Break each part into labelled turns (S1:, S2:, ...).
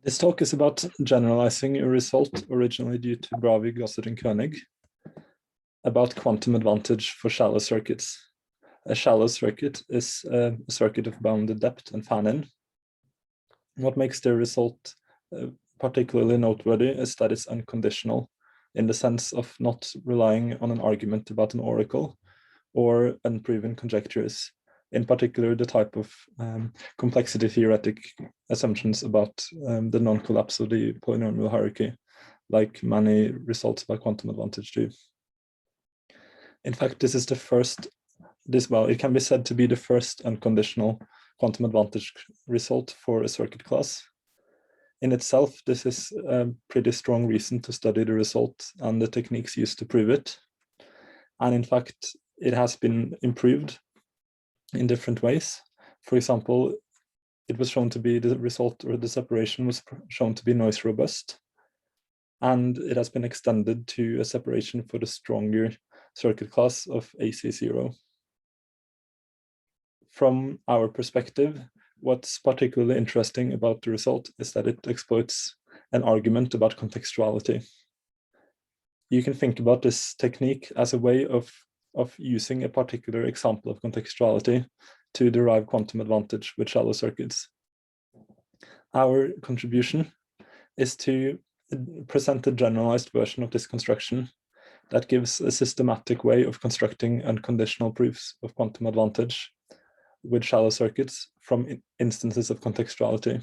S1: This talk is about generalizing a result originally due to Bravi, Gossett, and Koenig about quantum advantage for shallow circuits. A shallow circuit is a circuit of bounded depth and fan-in. What makes the result particularly noteworthy is that it's unconditional, in the sense of not relying on an argument about an oracle or unproven conjectures, in particular the type of complexity theoretic assumptions about the non-collapse of the polynomial hierarchy, like many results by quantum advantage do. In fact, this is the first, it can be said to be the first unconditional quantum advantage result for a circuit class. In itself, this is a pretty strong reason to study the result and the techniques used to prove it. And in fact, it has been improved in different ways. For example, it was shown to be the result, or the separation was shown to be noise robust. And it has been extended to a separation for the stronger circuit class of AC0. From our perspective, what's particularly interesting about the result is that it exploits an argument about contextuality. You can think about this technique as a way of using a particular example of contextuality to derive quantum advantage with shallow circuits. Our contribution is to present a generalized version of this construction that gives a systematic way of constructing unconditional proofs of quantum advantage with shallow circuits from instances of contextuality.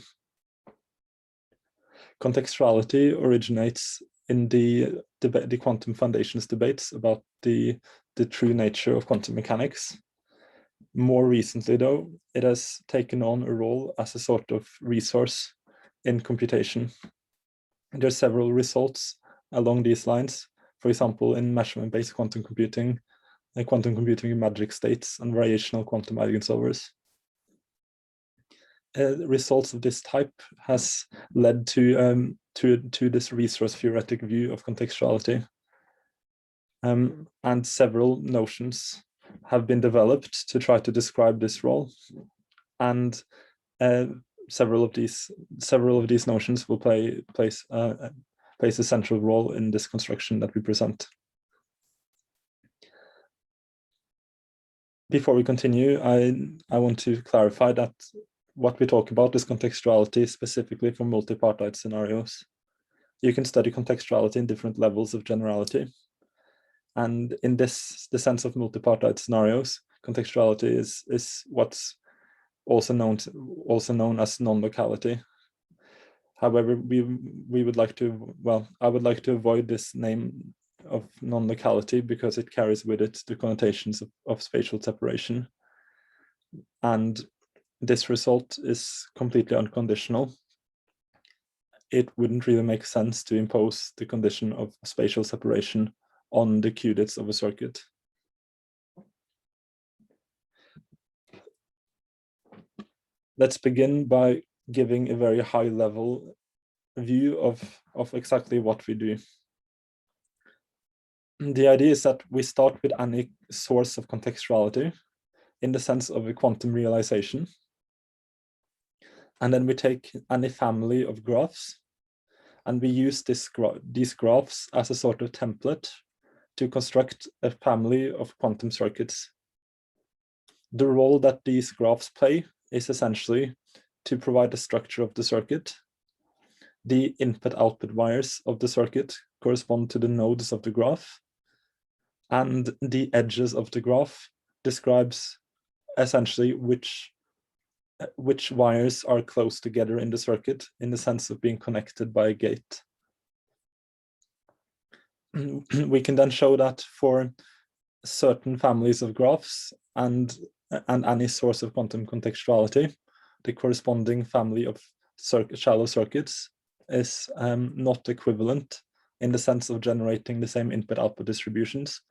S1: Contextuality originates in the quantum foundations debates about the true nature of quantum mechanics. More recently, though, it has taken on a role as a sort of resource in computation. There are several results along these lines, for example, in measurement-based quantum computing in magic states, and variational quantum eigensolvers. Results of this type has led to this resource theoretic view of contextuality. And several notions have been developed to try to describe this role. And several of these notions will plays a central role in this construction that we present. Before we continue, I want to clarify that what we talk about is contextuality specifically for multipartite scenarios. You can study contextuality in different levels of generality. And in the sense of multipartite scenarios, contextuality is what's also known as non-locality. However, we would like to, I would like to avoid this name of non-locality because it carries with it the connotations of spatial separation. And this result is completely unconditional. It wouldn't really make sense to impose the condition of spatial separation on the qudits of a circuit. Let's begin by giving a very high level view of exactly what we do. The idea is that we start with any source of contextuality in the sense of a quantum realization. And then we take any family of graphs and we use these graphs as a sort of template to construct a family of quantum circuits. The role that these graphs play is essentially to provide the structure of the circuit. The input-output wires of the circuit correspond to the nodes of the graph, and the edges of the graph describes essentially which wires are close together in the circuit in the sense of being connected by a gate. We can then show that for certain families of graphs and any source of quantum contextuality, the corresponding family of shallow circuits is not equivalent in the sense of generating the same input-output distributions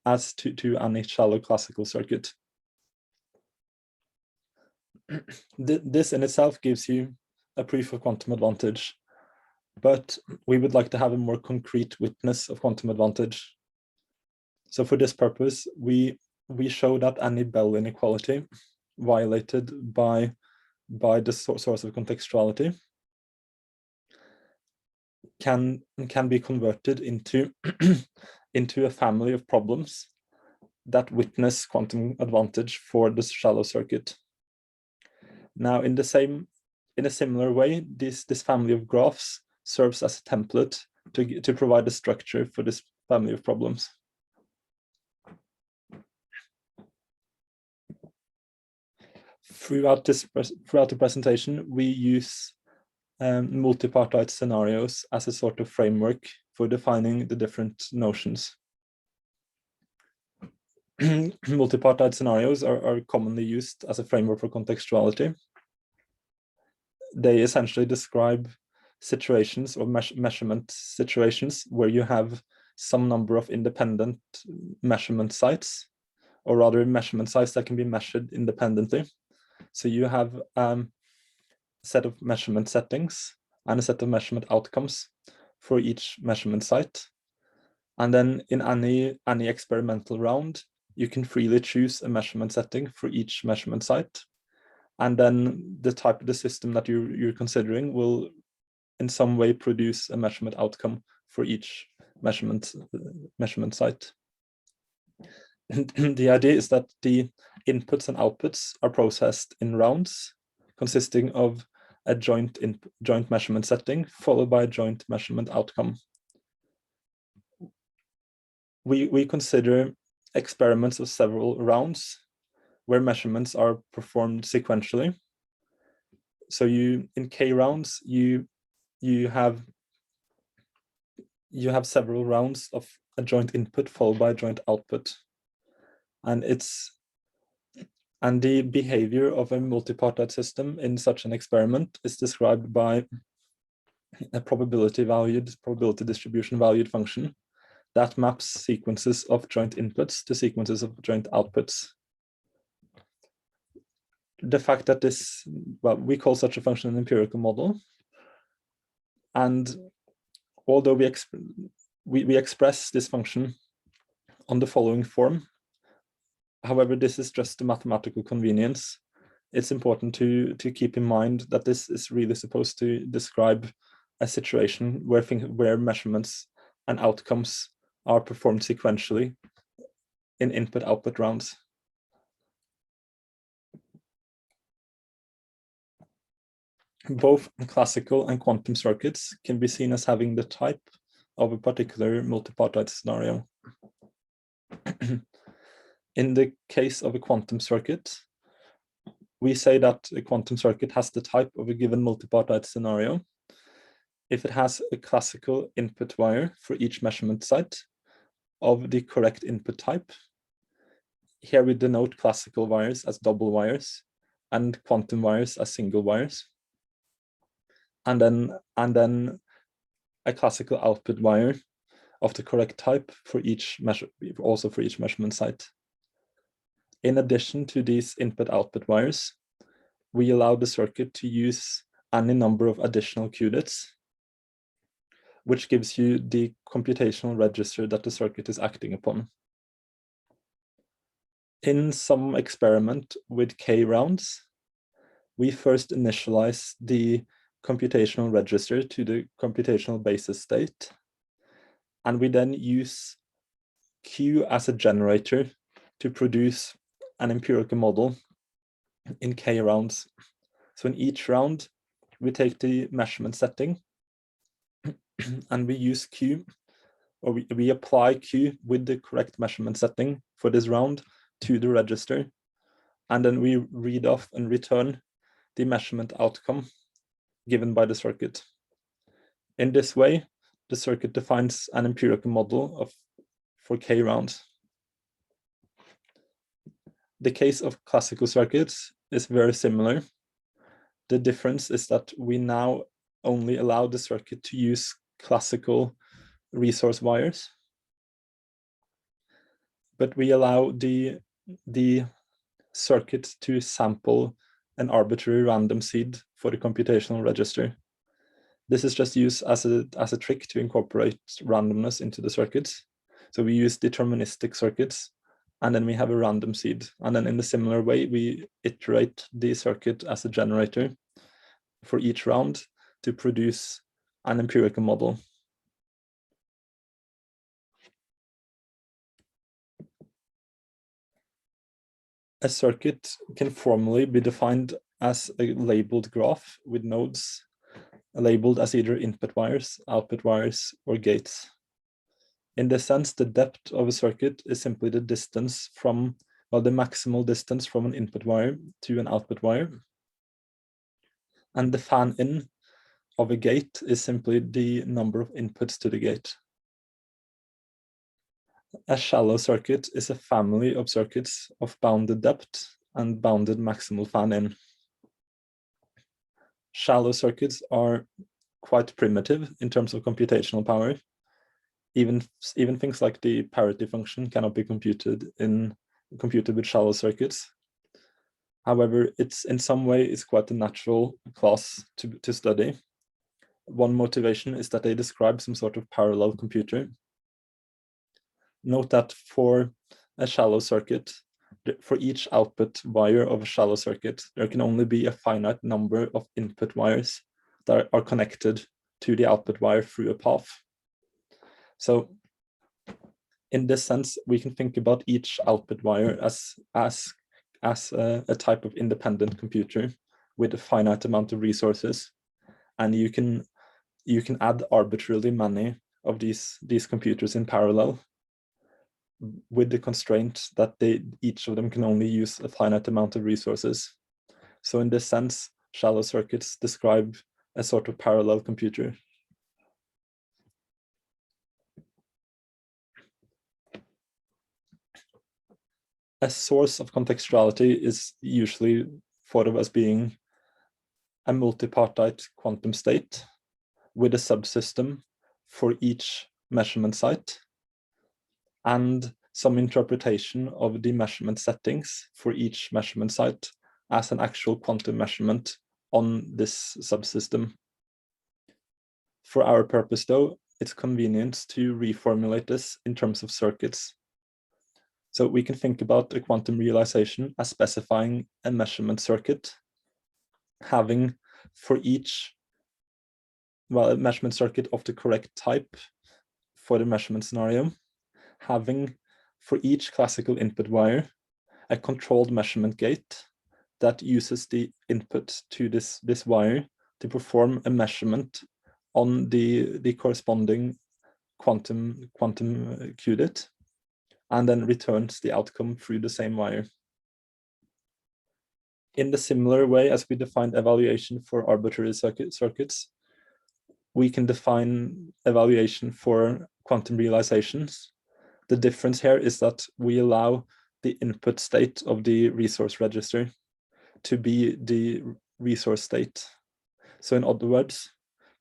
S1: as to any shallow classical circuit. This in itself gives you a proof of quantum advantage, but we would like to have a more concrete witness of quantum advantage. So for this purpose, we show that any Bell inequality violated by the source of contextuality can be converted into into a family of problems that witness quantum advantage for the shallow circuit. Now, in a similar way, this family of graphs serves as a template to provide a structure for this family of problems. Throughout the presentation, we use multipartite scenarios as a sort of framework for defining the different notions. Multipartite scenarios are commonly used as a framework for contextuality. They essentially describe situations or measurement situations where you have some number of independent measurement sites, or rather measurement sites that can be measured independently. So you have a set of measurement settings and a set of measurement outcomes for each measurement site. And then in any experimental round, you can freely choose a measurement setting for each measurement site. And then the type of the system that you're considering will in some way produce a measurement outcome for each measurement site. And the idea is that the inputs and outputs are processed in rounds consisting of a joint measurement setting followed by a joint measurement outcome. We consider experiments of several rounds where measurements are performed sequentially. So in K rounds, you have several rounds of a joint input followed by a joint output. And the behavior of a multipartite system in such an experiment is described by a probability distribution valued function that maps sequences of joint inputs to sequences of joint outputs. The fact that we call such a function an empirical model. And although we express this function on the following form, however, this is just a mathematical convenience. It's important to keep in mind that this is really supposed to describe a situation where measurements and outcomes are performed sequentially in input-output rounds. Both classical and quantum circuits can be seen as having the type of a particular multipartite scenario. In the case of a quantum circuit, we say that a quantum circuit has the type of a given multipartite scenario if it has a classical input wire for each measurement site of the correct input type. Here we denote classical wires as double wires and quantum wires as single wires. And then a classical output wire of the correct type for each measurement site. In addition to these input-output wires, we allow the circuit to use any number of additional qudits, which gives you the computational register that the circuit is acting upon. In some experiment with K rounds, we first initialize the computational register to the computational basis state, and we then use Q as a generator to produce an empirical model in K rounds. So in each round, we take the measurement setting and we use Q, or we apply Q with the correct measurement setting for this round to the register. And then we read off and return the measurement outcome given by the circuit. In this way, the circuit defines an empirical model for K rounds. The case of classical circuits is very similar. The difference is that we now only allow the circuit to use classical resource wires, but we allow the circuit to sample an arbitrary random seed for the computational register. This is just used as a trick to incorporate randomness into the circuits. So we use deterministic circuits, and then we have a random seed. And then in a similar way, we iterate the circuit as a generator for each round to produce an empirical model. A circuit can formally be defined as a labeled graph with nodes labeled as either input wires, output wires, or gates. In this sense, the depth of a circuit is simply the distance from, well, the maximal distance from an input wire to an output wire. And the fan-in of a gate is simply the number of inputs to the gate. A shallow circuit is a family of circuits of bounded depth and bounded maximal fan-in. Shallow circuits are quite primitive in terms of computational power. Even things like the parity function cannot be computed with shallow circuits. However, it's in some way it's quite a natural class to study. One motivation is that they describe some sort of parallel computer. Note that for a shallow circuit, for each output wire of a shallow circuit, there can only be a finite number of input wires that are connected to the output wire through a path. So in this sense, we can think about each output wire as a type of independent computer with a finite amount of resources. And you can add arbitrarily many of these computers in parallel with the constraint that each of them can only use a finite amount of resources. So in this sense, shallow circuits describe a sort of parallel computer. A source of contextuality is usually thought of as being a multipartite quantum state with a subsystem for each measurement site and some interpretation of the measurement settings for each measurement site as an actual quantum measurement on this subsystem. For our purpose, though, it's convenient to reformulate this in terms of circuits. So we can think about a quantum realization as specifying a measurement circuit, having for each, well, a measurement circuit of the correct type for the measurement scenario, having for each classical input wire a controlled measurement gate that uses the input to this wire to perform a measurement on the corresponding quantum qudit, and then returns the outcome through the same wire. In the similar way as we defined evaluation for arbitrary circuits, we can define evaluation for quantum realizations. The difference here is that we allow the input state of the resource register to be the resource state. So in other words,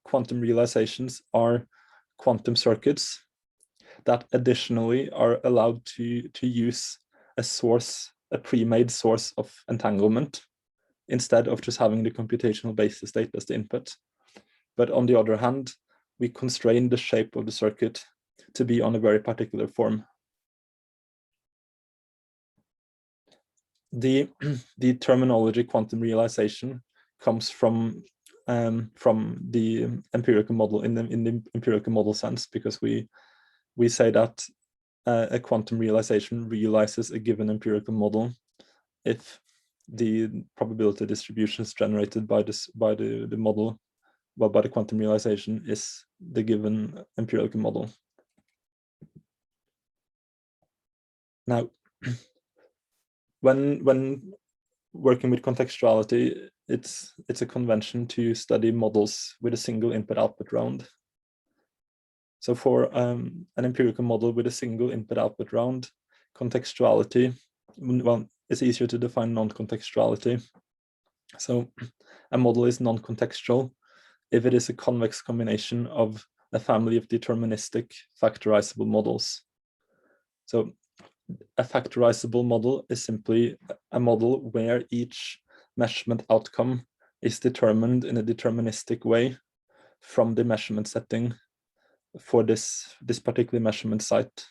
S1: quantum realizations are quantum circuits that additionally are allowed to use a pre-made source of entanglement instead of just having the computational basis state as the input. But on the other hand, we constrain the shape of the circuit to be on a very particular form. The terminology quantum realization comes from the empirical model in the empirical model sense, because we say that a quantum realization realizes a given empirical model if the probability distributions generated by the model, well, by the quantum realization, is the given empirical model. Now, when working with contextuality, it's a convention to study models with a single input-output round. So for an empirical model with a single input-output round, contextuality, well, it's easier to define non-contextuality. So a model is non-contextual if it is a convex combination of a family of deterministic factorizable models. So a factorizable model is simply a model where each measurement outcome is determined in a deterministic way from the measurement setting for this particular measurement site.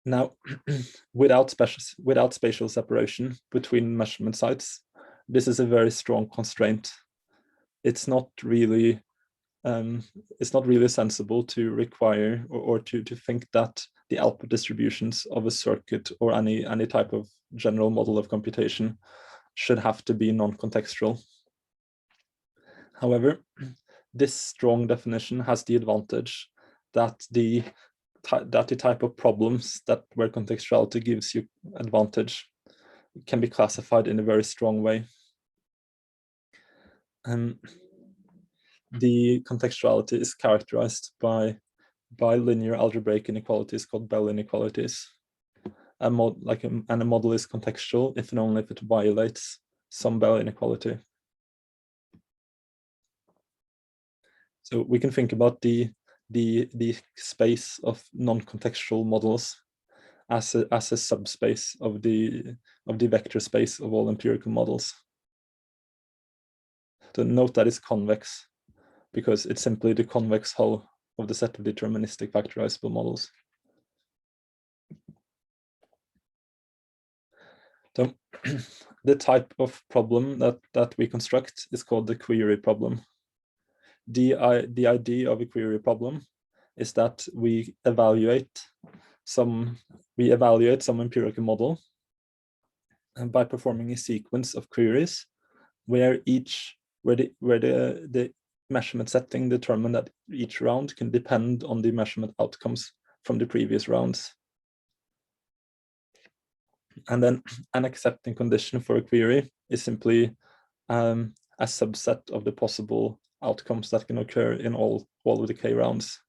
S1: Now, without spatial separation between measurement sites, this is a very strong constraint. It's not really sensible to require or to think that the output distributions of a circuit or any type of general model of computation should have to be non-contextual. However, this strong definition has the advantage that the type of problems where contextuality gives you advantage can be classified in a very strong way. The contextuality is characterized by linear algebraic inequalities called Bell inequalities. And a model is contextual if and only if it violates some Bell inequality. So we can think about the space of non-contextual models as a subspace of the vector space of all empirical models. So note that it's convex because it's simply the convex hull of the set of deterministic factorizable models. So the type of problem that we construct is called the query problem. The idea of a query problem is that we evaluate some empirical model and by performing a sequence of queries where the measurement setting determined that each round can depend on the measurement outcomes from the previous rounds. And then an accepting condition for a query is simply a subset of the possible outcomes that can occur in all of the k rounds.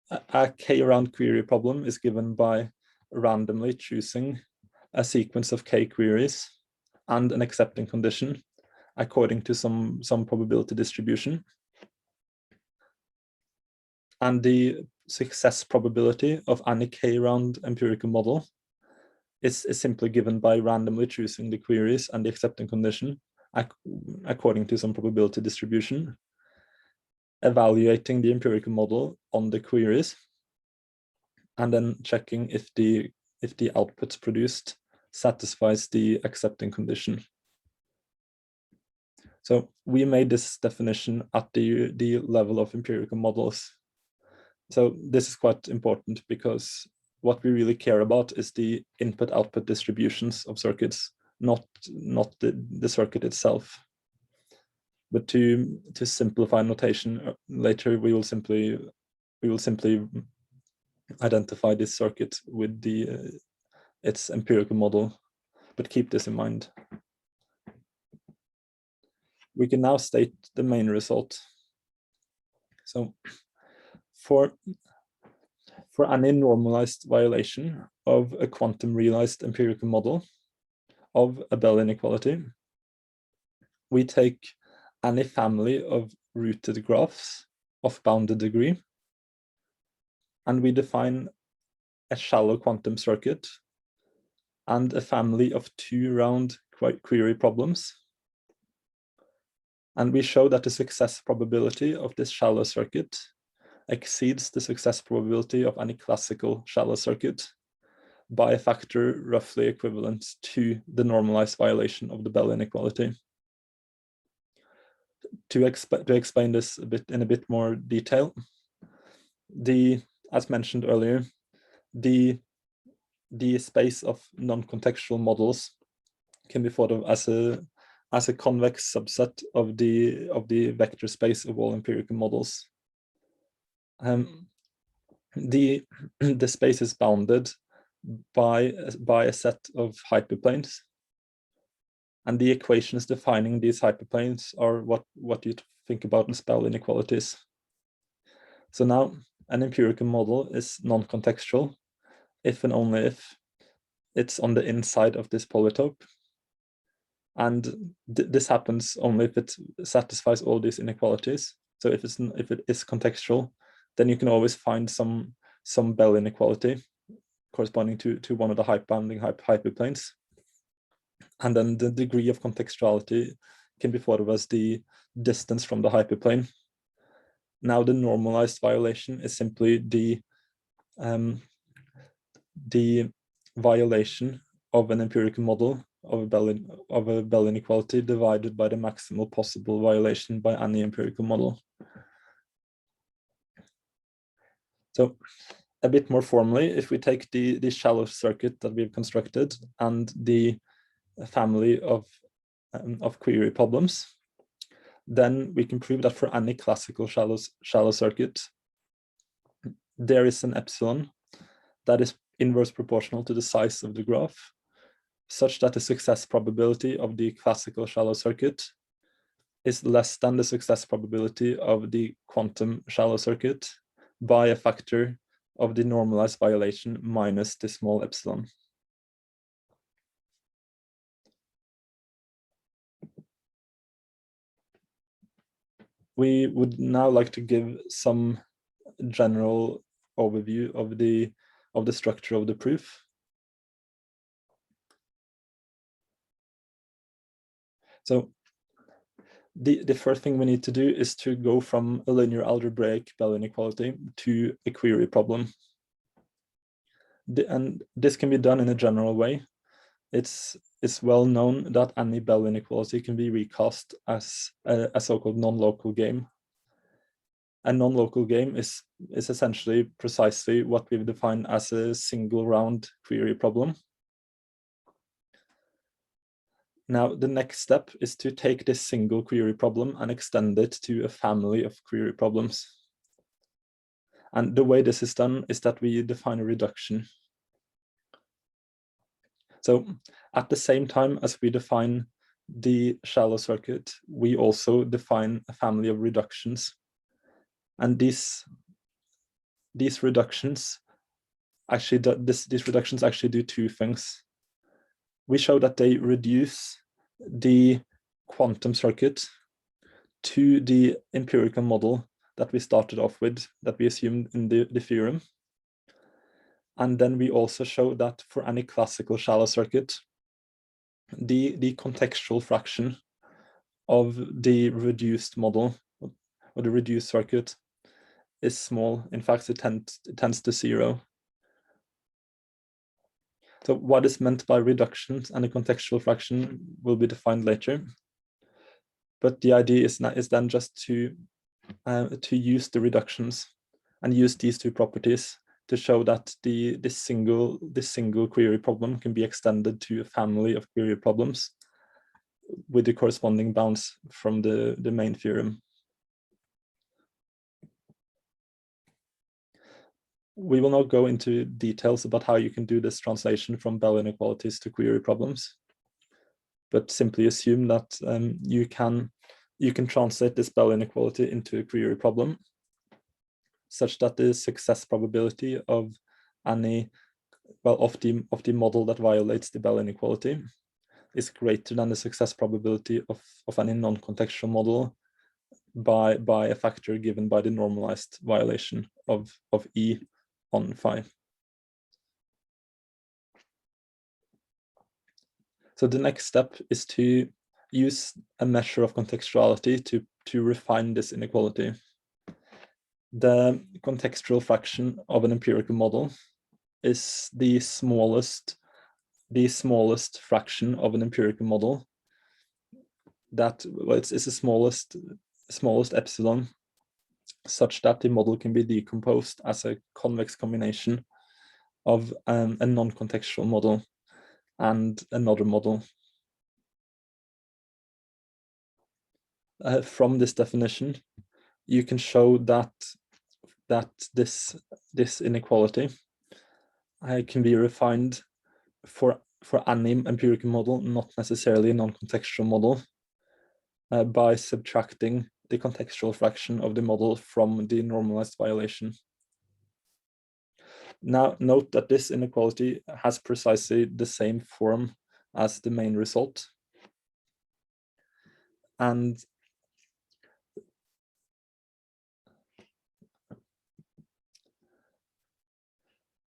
S1: A k-round query problem is given by randomly choosing a sequence of k queries and an accepting condition according to some probability distribution. And the success probability of any k-round empirical model is simply given by randomly choosing the queries and the accepting condition according to some probability distribution, evaluating the empirical model on the queries, and then checking if the outputs produced satisfies the accepting condition. So we made this definition at the level of empirical models. So this is quite important because what we really care about is the input-output distributions of circuits, not the circuit itself. But to simplify notation, later we will simply identify this circuit with its empirical model, but keep this in mind. We can now state the main result. So for any normalized violation of a quantum realized empirical model of a Bell inequality, we take any family of rooted graphs of bounded degree, and we define a shallow quantum circuit and a family of 2 round query problems. And we show that the success probability of this shallow circuit exceeds the success probability of any classical shallow circuit by a factor roughly equivalent to the normalized violation of the Bell inequality. To explain this in a bit more detail, as mentioned earlier, the space of non-contextual models can be thought of as a convex subset of the vector space of all empirical models. The space is bounded by a set of hyperplanes, and the equations defining these hyperplanes are what you think about as Bell inequalities. So now an empirical model is non-contextual if and only if it's on the inside of this polytope. And this happens only if it satisfies all these inequalities. So if it is contextual, then you can always find some Bell inequality corresponding to one of the bounding hyperplanes. And then the degree of contextuality can be thought of as the distance from the hyperplane. Now the normalized violation is simply the violation of an empirical model of a Bell inequality divided by the maximal possible violation by any empirical model. So a bit more formally, if we take the shallow circuit that we've constructed and the family of query problems, then we can prove that for any classical shallow circuit, there is an epsilon that is inverse proportional to the size of the graph, such that the success probability of the classical shallow circuit is less than the success probability of the quantum shallow circuit by a factor of the normalized violation minus the small epsilon. We would now like to give some general overview of the structure of the proof. So the first thing we need to do is to go from a linear algebraic Bell inequality to a query problem. And this can be done in a general way. It's well known that any Bell inequality can be recast as a so-called non-local game. A non-local game is essentially precisely what we've defined as a single round query problem. Now, the next step is to take this single query problem and extend it to a family of query problems. And the way this is done is that we define a reduction. So at the same time as we define the shallow circuit, we also define a family of reductions. And these reductions actually do two things. We show that they reduce the quantum circuit to the empirical model that we started off with, that we assumed in the theorem. And then we also show that for any classical shallow circuit, the contextual fraction of the reduced model or the reduced circuit is small. In fact, it tends to 0. So what is meant by reductions and the contextual fraction will be defined later. But the idea is then just to use the reductions and use these two properties to show that this single query problem can be extended to a family of query problems with the corresponding bounds from the main theorem. We will not go into details about how you can do this translation from Bell inequalities to query problems, but simply assume that you can translate this Bell inequality into a query problem, such that the success probability of any of the model that violates the Bell inequality is greater than the success probability of any non-contextual model by a factor given by the normalized violation of E on phi. So the next step is to use a measure of contextuality to refine this inequality. The contextual fraction of an empirical model is the smallest fraction of an empirical model that it's the smallest epsilon, such that the model can be decomposed as a convex combination of a non-contextual model and another model. From this definition, you can show that this inequality can be refined for any empirical model, not necessarily a non-contextual model, by subtracting the contextual fraction of the model from the normalized violation. Now, note that this inequality has precisely the same form as the main result. And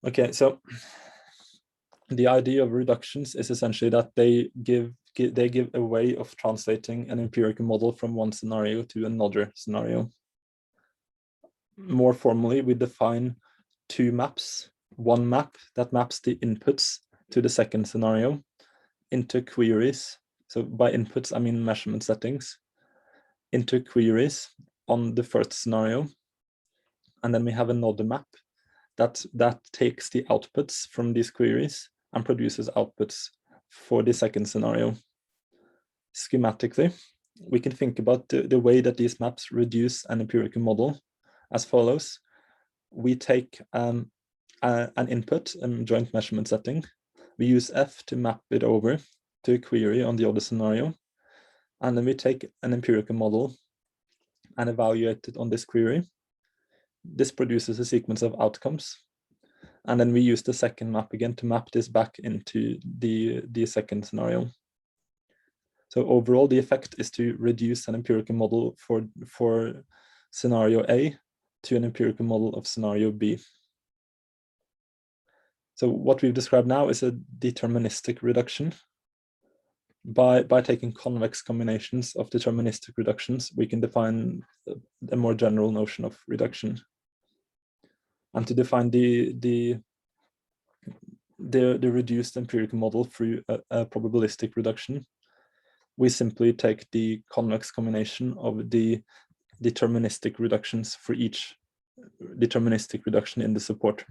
S1: okay, so the idea of reductions is essentially that they give a way of translating an empirical model from one scenario to another scenario. More formally, we define two maps. One map that maps the inputs to the second scenario, into queries. So by inputs, I mean measurement settings, into queries on the first scenario. And then we have another map that takes the outputs from these queries and produces outputs for the second scenario. Schematically, we can think about the way that these maps reduce an empirical model as follows. We take an input, a joint measurement setting. We use F to map it over to a query on the other scenario. And then we take an empirical model and evaluate it on this query. This produces a sequence of outcomes. And then we use the second map again to map this back into the second scenario. So overall, the effect is to reduce an empirical model for scenario A to an empirical model of scenario B. So what we've described now is a deterministic reduction. By taking convex combinations of deterministic reductions, we can define a more general notion of reduction. And to define the reduced empirical model through a probabilistic reduction, we simply take the convex combination of the deterministic reductions for each deterministic reduction in the support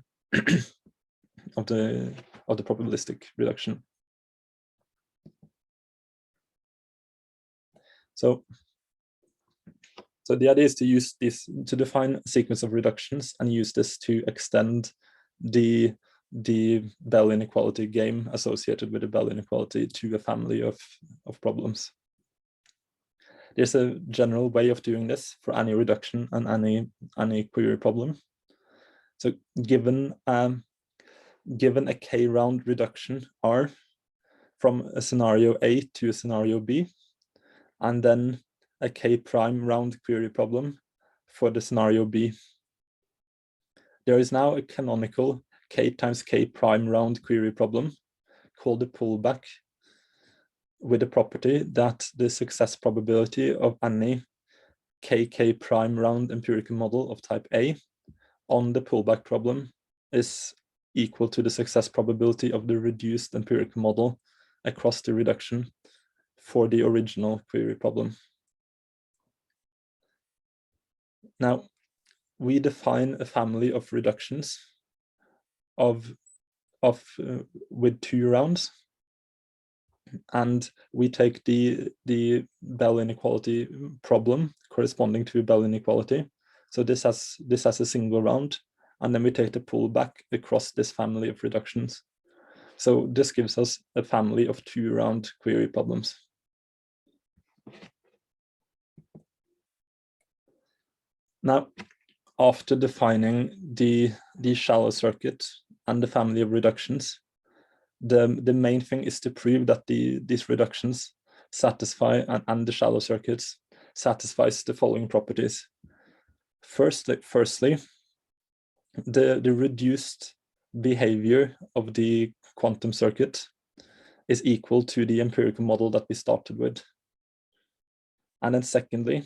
S1: of the probabilistic reduction. So the idea is to use this to define a sequence of reductions and use this to extend the Bell inequality game associated with the Bell inequality to a family of problems. There's a general way of doing this for any reduction and any query problem. So given a k-round reduction R from a scenario A to a scenario B, and then a k-prime round query problem for the scenario B, there is now a canonical k times k prime round query problem called the pullback, with the property that the success probability of any k prime round empirical model of type A on the pullback problem is equal to the success probability of the reduced empirical model across the reduction for the original query problem. Now, we define a family of reductions with 2 rounds, and we take the Bell inequality problem corresponding to a Bell inequality. So this has a single round, and then we take the pullback across this family of reductions. So this gives us a family of 2-round query problems. Now, after defining the shallow circuit and the family of reductions, the main thing is to prove that these reductions satisfy, and the shallow circuits satisfies the following properties. Firstly, the reduced behavior of the quantum circuit is equal to the empirical model that we started with. And then secondly,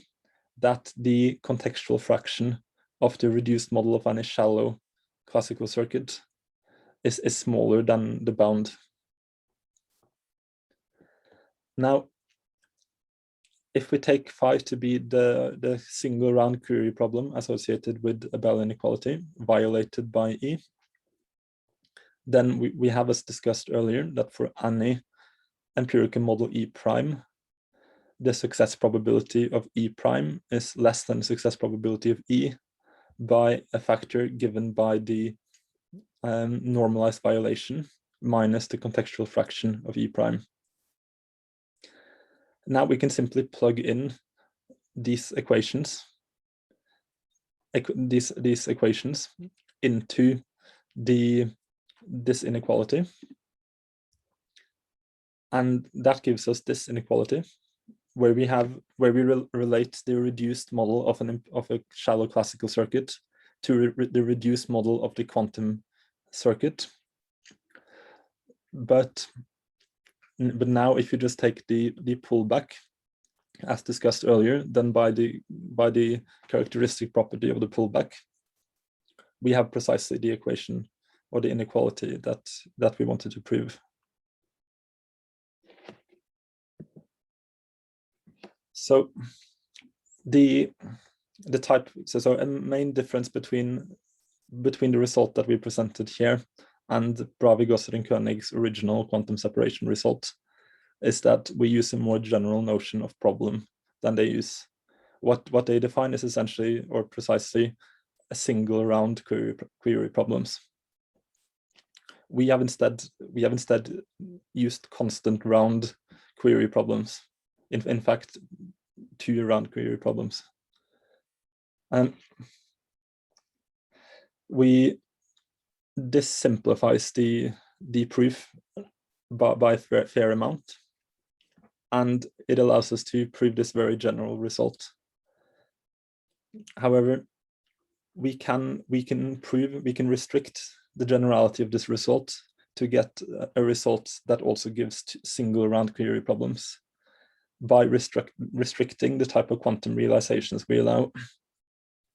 S1: that the contextual fraction of the reduced model of any shallow classical circuit is smaller than the bound. Now, if we take phi to be the single round query problem associated with a Bell inequality violated by E, then we have, as discussed earlier, that for any empirical model E prime, the success probability of E prime is less than the success probability of E by a factor given by the normalized violation minus the contextual fraction of E prime. Now we can simply plug in these equations into this inequality, and that gives us this inequality, where we relate the reduced model of a shallow classical circuit to the reduced model of the quantum circuit. But now, if you just take the pullback, as discussed earlier, then by the characteristic property of the pullback, we have precisely the equation or the inequality that we wanted to prove. So the type, so a main difference between the result that we presented here and Bravig, Gosset, and Koenig's original quantum separation result is that we use a more general notion of problem than they use. What they define is essentially, or precisely, a single round query problems. We have instead used constant round query problems. In fact, 2 round query problems. This simplifies the proof by a fair amount, and it allows us to prove this very general result. However, we can restrict the generality of this result to get a result that also gives single round query problems by restricting the type of quantum realizations we allow.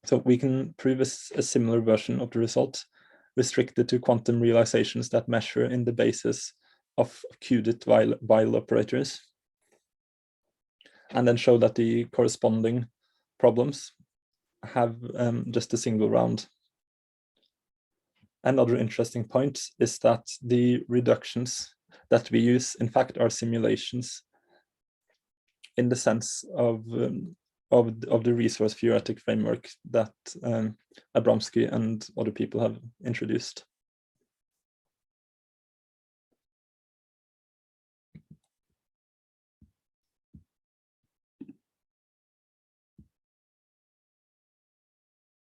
S1: So we can prove a similar version of the result restricted to quantum realizations that measure in the basis of n-qudit while operators, and then show that the corresponding problems have just a single round. Another interesting point is that the reductions that we use, in fact, are simulations in the sense of the resource theoretic framework that Abramsky and other people have introduced.